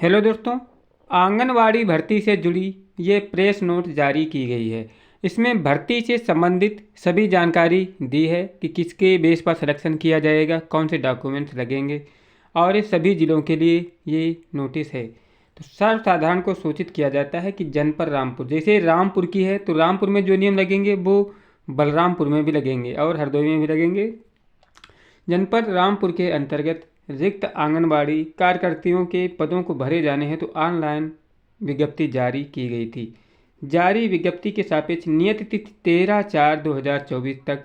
Hello दोस्तों, आंगनवाड़ी भर्ती से जुड़ी ये प्रेस नोट जारी की गई है। इसमें भर्ती से संबंधित सभी जानकारी दी है कि किसके बेस पर सिलेक्शन किया जाएगा, कौन से डॉक्यूमेंट्स लगेंगे और ये सभी ज़िलों के लिए ये नोटिस है। तो सर्वसाधारण को सूचित किया जाता है कि जनपद रामपुर, जैसे रामपुर की है तो रामपुर में जो नियम लगेंगे वो बलरामपुर में भी लगेंगे और हरदोई में भी लगेंगे। जनपद रामपुर के अंतर्गत रिक्त आंगनबाड़ी कार्यकर्तियों के पदों को भरे जाने हेतु ऑनलाइन विज्ञप्ति जारी की गई थी। जारी विज्ञप्ति के सापेक्ष नियत तिथि 13/4/2024 तक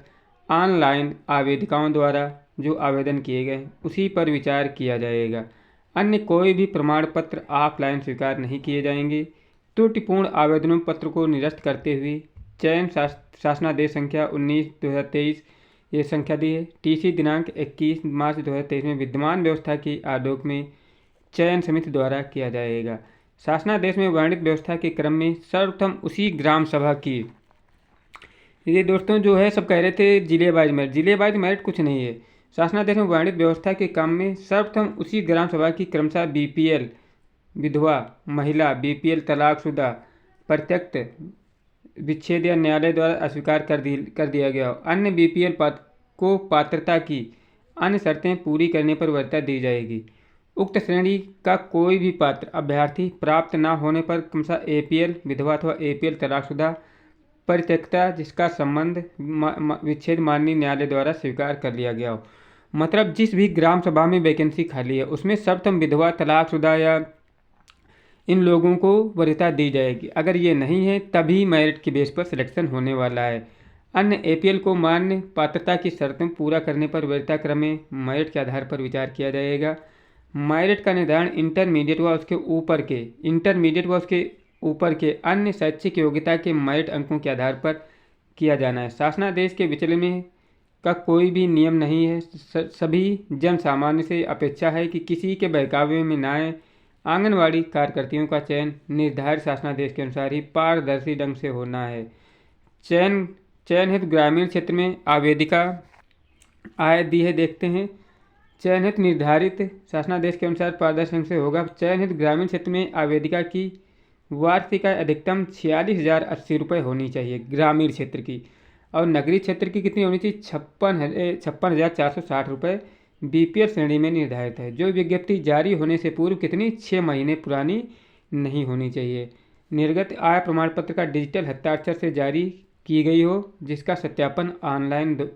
ऑनलाइन आवेदिकाओं द्वारा जो आवेदन किए गए उसी पर विचार किया जाएगा। अन्य कोई भी प्रमाण पत्र ऑफलाइन स्वीकार नहीं किए जाएंगे। त्रुटिपूर्ण आवेदनों पत्र को निरस्त करते हुए चयन शासनादेश संख्या 19/2023 ये संख्या दी है। टीसी दिनांक 21 मार्च 2023 में विद्यमान व्यवस्था की आलोक में चयन समिति द्वारा किया जाएगा। शासनादेश में वर्णित व्यवस्था के क्रम में सर्वप्रथम उसी ग्राम सभा की, ये दोस्तों जो है सब कह रहे थे जिले वाइज मेरिट कुछ नहीं है। शासनादेश में वर्णित व्यवस्था के काम में सर्वप्रथम उसी ग्राम सभा की क्रमशः बीपीएल विधवा महिला, बीपीएल तलाकशुदा, प्रत्यक्त विच्छेद या न्यायालय द्वारा अस्वीकार कर दिया गया। अन्य बीपीएल को पात्रता की अन्य शर्तें पूरी करने पर वरीयता दी जाएगी। उक्त श्रेणी का कोई भी पात्र अभ्यर्थी प्राप्त न होने पर क्रमशः एपीएल विधवा अथवा एपीएल तलाकशुदा परित्यक्ता जिसका संबंध विच्छेद माननीय न्यायालय द्वारा स्वीकार कर लिया गया हो। मतलब जिस भी ग्राम सभा में वैकेंसी खाली है उसमें सर्वप्रथम विधवा तलाकशुदा या इन लोगों को वरीयता दी जाएगी। अगर ये नहीं है तभी मेरिट के बेस पर सिलेक्शन होने वाला है। अन्य एपीएल को मान्य पात्रता की शर्तें पूरा करने पर वरीयता क्रम में मेरिट के आधार पर विचार किया जाएगा। मेरिट का निर्धारण इंटरमीडिएट व उसके ऊपर के अन्य शैक्षिक योग्यता के मेरिट अंकों के आधार पर किया जाना है। शासनादेश के विचलन का कोई भी नियम नहीं है। सभी जन सामान्य से अपेक्षा है कि किसी के बहकावे में न आए। आंगनवाड़ी कार्यकर्तियों का चयन निर्धारित शासनादेश के अनुसार ही पारदर्शी ढंग से होना है। चयन हेतु ग्रामीण क्षेत्र में आवेदिका आय दी है, देखते हैं। चयन हेतु निर्धारित शासनादेश के अनुसार पारदर्शी ढंग से होगा। चयन हेतु ग्रामीण क्षेत्र में आवेदिका की वार्षिक आय अधिकतम 46,080 रुपये होनी चाहिए ग्रामीण क्षेत्र की, और नगरीय क्षेत्र की कितनी होनी चाहिए 56,460 रुपये बीपीएल श्रेणी में निर्धारित है। जो विज्ञप्ति जारी होने से पूर्व कितनी 6 महीने पुरानी नहीं होनी चाहिए। निर्गत आय प्रमाण पत्र का डिजिटल हस्ताक्षर से जारी की गई हो, जिसका सत्यापन ऑनलाइन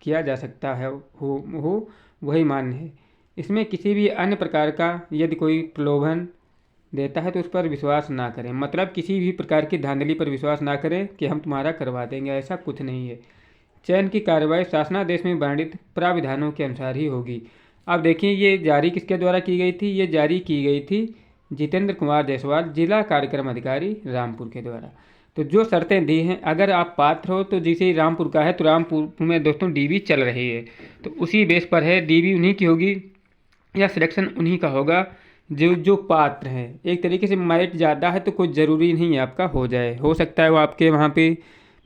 किया जा सकता है हो वही मान्य है। इसमें किसी भी अन्य प्रकार का यदि कोई प्रलोभन देता है तो उस पर विश्वास ना करें। मतलब किसी भी प्रकार की धांधली पर विश्वास ना करें कि हम तुम्हारा करवा देंगे, ऐसा कुछ नहीं है। चयन की कार्रवाई शासनादेश में वर्णित प्राविधानों के अनुसार ही होगी। अब देखिए ये जारी किसके द्वारा की गई थी, ये जारी की गई थी जितेंद्र कुमार जायसवाल, जिला कार्यक्रम अधिकारी रामपुर के द्वारा। तो जो शर्तें दी हैं, अगर आप पात्र हो तो जैसे रामपुर का है तो रामपुर में दोस्तों डीबी चल रही है तो उसी बेस पर है, डीबी उन्हीं की होगी या सिलेक्शन उन्हीं का होगा जो पात्र हैं। एक तरीके से मेरिट ज़्यादा है तो कुछ ज़रूरी नहीं है आपका हो जाए, हो सकता है वो आपके वहाँ पे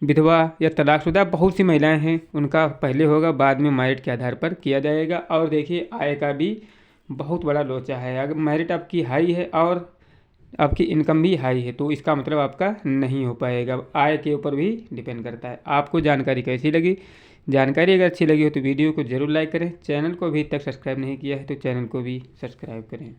विधवा या तलाकशुदा बहुत सी महिलाएं हैं उनका पहले होगा, बाद में मेरिट के आधार पर किया जाएगा। और देखिए आय का भी बहुत बड़ा लोचा है। अगर मेरिट आपकी हाई है और आपकी इनकम भी हाई है तो इसका मतलब आपका नहीं हो पाएगा, आय के ऊपर भी डिपेंड करता है। आपको जानकारी कैसी लगी? जानकारी अगर अच्छी लगी हो तो वीडियो को ज़रूर लाइक करें। चैनल को अभी तक सब्सक्राइब नहीं किया है तो चैनल को भी सब्सक्राइब करें।